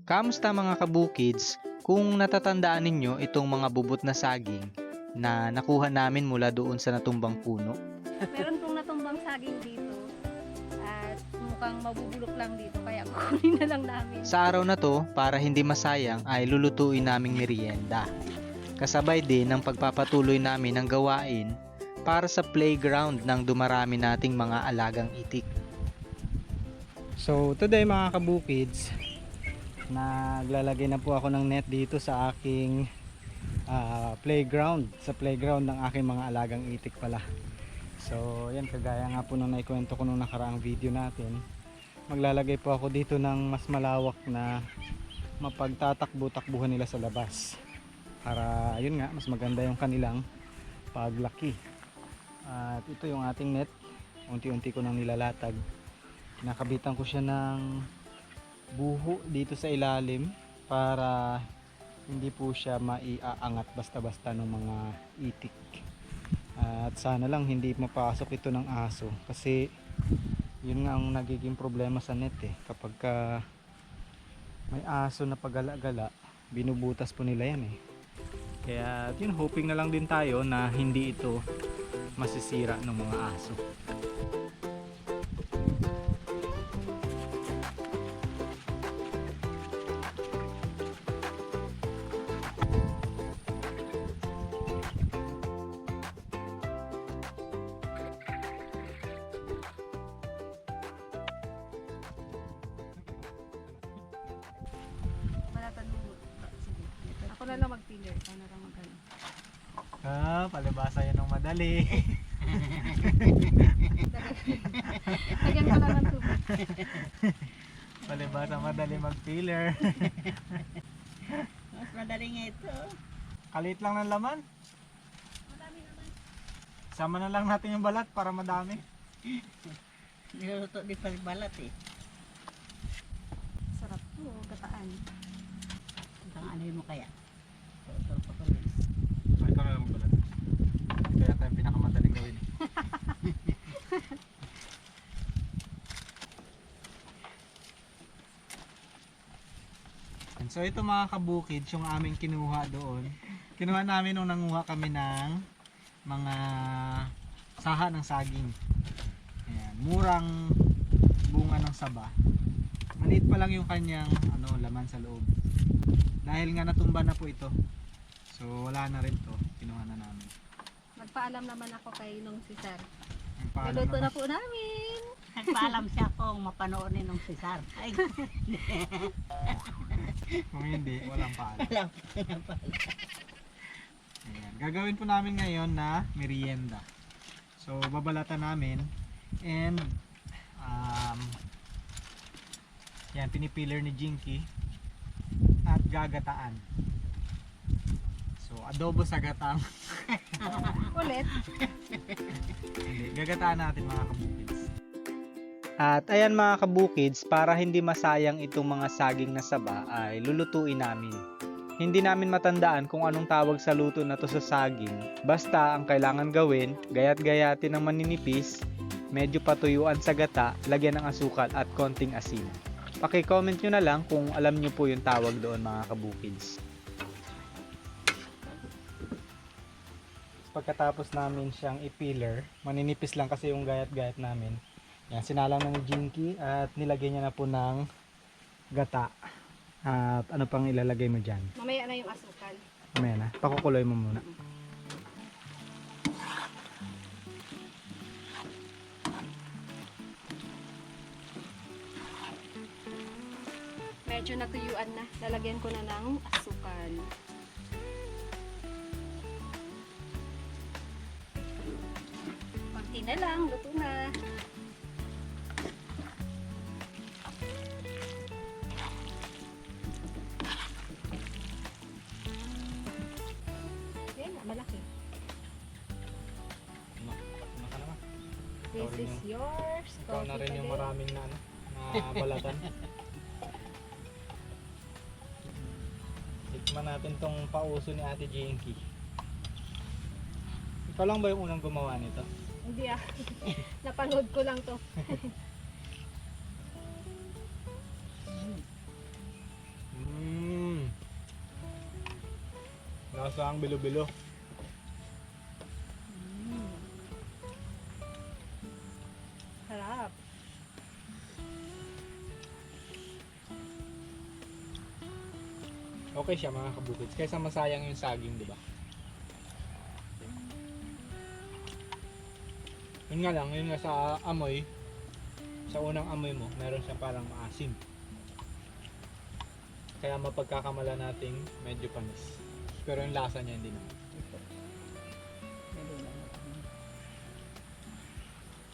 Kamusta mga kabukids? Kung natatandaan ninyo itong mga bubot na saging na nakuha namin mula doon sa natumbang puno. Meron pong natumbang saging dito at mukhang mabubulok lang dito kaya kukunin na lang namin. Sa araw na to, para hindi masayang ay lulutuin naming merienda. Kasabay din ng pagpapatuloy namin ng gawain para sa playground ng dumarami nating mga alagang itik. So today mga kabukids, naglalagay na po ako ng net dito sa aking playground, sa playground ng aking mga alagang itik pala. So yan, kagaya nga po nung naikwento ko nung nakaraang video natin, maglalagay po ako dito ng mas malawak na mapagtatakbo-takbuhan nila sa labas para ayun nga, mas maganda yung kanilang paglaki. At ito yung ating net, unti-unti ko nang nilalatag. Nakabitan ko siya ng buho dito sa ilalim para hindi po siya maiaangat basta-basta ng mga itik. At sana lang hindi mapasok ito ng aso kasi yun nga ang nagiging problema sa net kapag may aso na pagala-gala, binubutas po nila yan Kaya yun, hoping na lang din tayo na hindi ito masisira ng mga aso. Malatan mo. Sige. Ako na lang mag-filler. Ikaw na lang mag-ano. Palibasa yan ng madali. Lagyan ko lang ng tubig. Palibasa madali mag-filler. Mas madali nga ito. Kalit lang ng laman. Madami naman. Sama na lang natin yung balat para madami. Niluluto di pa balat Sarap to, gataan. Ang ano mo kaya? Patulis. Ito na lang balat. Kaya tayo pinakamadaling gawin. So ito mga kabukids, yung aming kinuha doon. Kinuha namin nung nanguha kami ng mga saha ng saging. Ayan, murang bunga ng saba. Maliit pa lang yung kanyang laman sa loob. Dahil nga natumba na po ito. So wala na rin to, kinuha na namin. Magpaalam naman ako kay nung si Sar. Ang paalam Niluto na naman. po namin. Nagpaalam siya kung mapanoorin ng Cesar. Ay, Kung hindi, walang paalam. alam. Ayan. Gagawin po namin ngayon na merienda. So babalatan namin and yan, pinipiller ni Jinky at gagataan. So adobo sa gatang. Ulit. Hindi, gagataan natin mga kabukids. At ayan mga kabukids, para hindi masayang itong mga saging na saba ay lulutuin namin. Hindi namin matandaan kung anong tawag sa luto na to sa saging. Basta ang kailangan gawin, gayat-gayatin ng maninipis, medyo patuyuan sa gata, lagyan ng asukal at konting asin. Paki-comment nyo na lang kung alam nyo po yung tawag doon mga kabukids. Pagkatapos namin siyang i-peeler, maninipis lang kasi yung gayat-gayat namin. Yan, sinalang na ni Jinky at nilagay niya na po ng gata. At ano pang ilalagay mo dyan? Mamaya na yung asukal. Mamaya na, pakukuloy mo muna. Medyo natuyuan na. Lalagyan ko na ng asukal. Konti na lang. Luto na. Yan na, malaki. This is yours. Ikaw na rin yung Coffee maraming na balatan. Tikman natin tong pauso ni Ate Jinky. Ikaw lang ba yung unang gumawa nito? Hindi napanood ko lang to. Lasang bilo-bilo. Sarap. Okay siya mga kabukid. Kaysa masayang yung saging, di ba? Yun nga lang, yun nga sa amoy, sa unang amoy mo, meron siyang parang maasim. Kaya mapagkakamala nating medyo panis. Pero yung lasa niya hindi naman.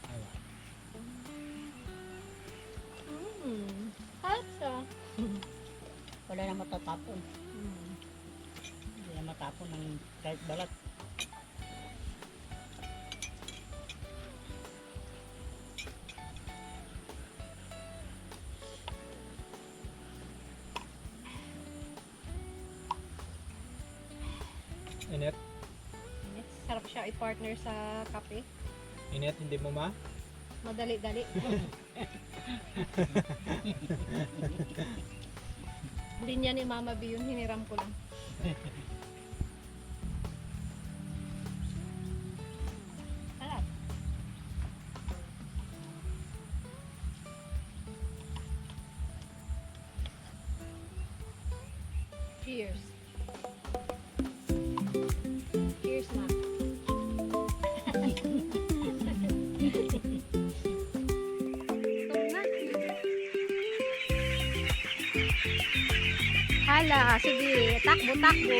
Ayun. Sarap siya. Wala na matatapon. Hindi na matapon ng kahit balat. Init? Sarap siya i-partner sa kape. Init, hindi mo ma? Madali-dali. Hindi niya ni Mama B yun, hiniram ko lang. Sarap. Cheers. Cheers na. Hala, sige, takbo, takbo.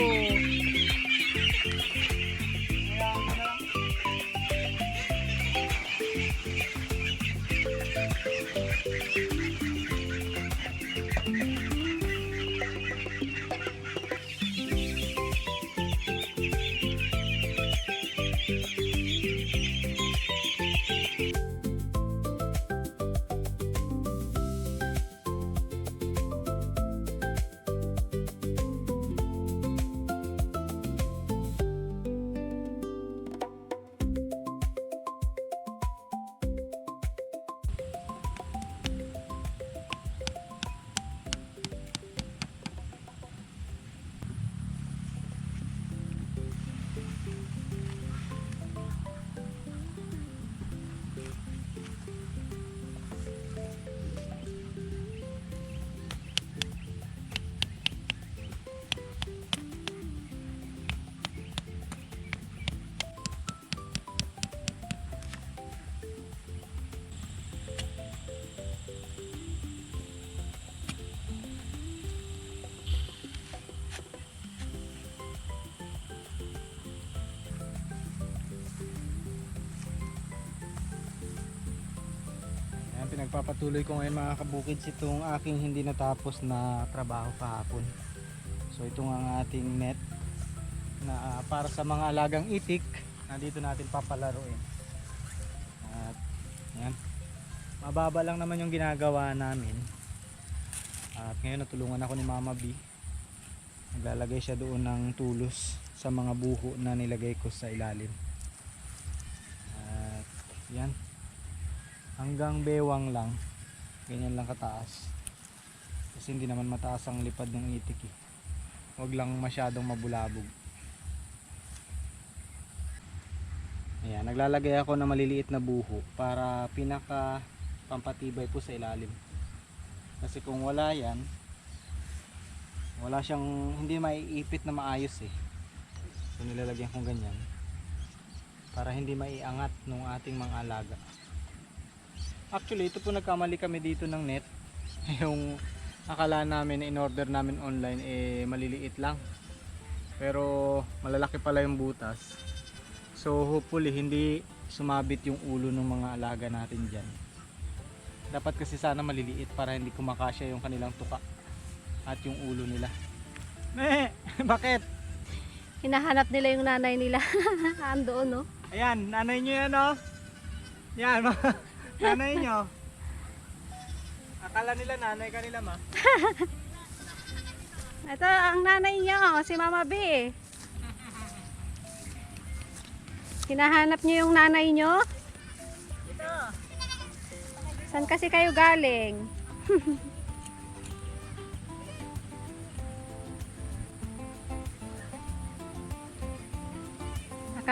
Ayan, pinagpapatuloy ko ngayon mga kabukids itong aking hindi natapos na trabaho kahapon. So ito nga ang ating net na para sa mga alagang itik na dito natin papalaruin. At yan, mababa lang naman yung ginagawa namin. At ngayon natulungan ako ni Mama B. Naglalagay siya doon ng tulos sa mga buho na nilagay ko sa ilalim. At yan, hanggang bewang lang, ganyan lang kataas, kasi hindi naman mataas ang lipad ng itik eh. Huwag lang masyadong mabulabog. Ayan, naglalagay ako ng maliliit na buho para pinaka pampatibay po sa ilalim, kasi kung wala yan, wala siyang, hindi maiipit na maayos eh. So nilalagyan kong ganyan para hindi maiangat nung ating mga alaga. Actually, ito po nagkamali kami dito ng net. Yung akala namin na in-order namin online eh maliliit lang. Pero malalaki pala yung butas. So hopefully hindi sumabit yung ulo ng mga alaga natin dyan. Dapat kasi sana maliliit para hindi kumakasya yung kanilang tuka at yung ulo nila. Bakit? Hinahanap nila yung nanay nila. Andoon, no? Ayan, nanay nyo yan, oh. Yan, nanay nyo. Akala nila nanay kanila, ma. Ito ang nanay niyo, si Mama B. Hinahanap niyo yung nanay niyo? Ito. Saan kasi kayo galing?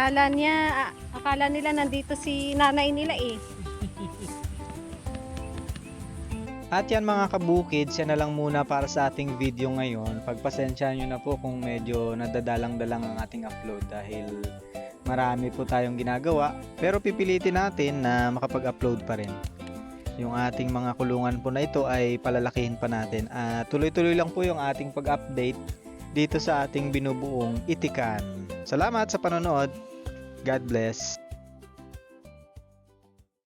Akala nila nandito si nanay nila eh. At yan mga kabukids, yan na lang muna para sa ating video ngayon. Pagpasensya nyo na po kung medyo nadadalang-dalang ang ating upload dahil marami po tayong ginagawa. Pero pipilitin natin na makapag-upload pa rin. Yung ating mga kulungan po na ito ay palalakihin pa natin. At tuloy-tuloy lang po yung ating pag-update dito sa ating binubuong itikan. Salamat sa panonood. God bless.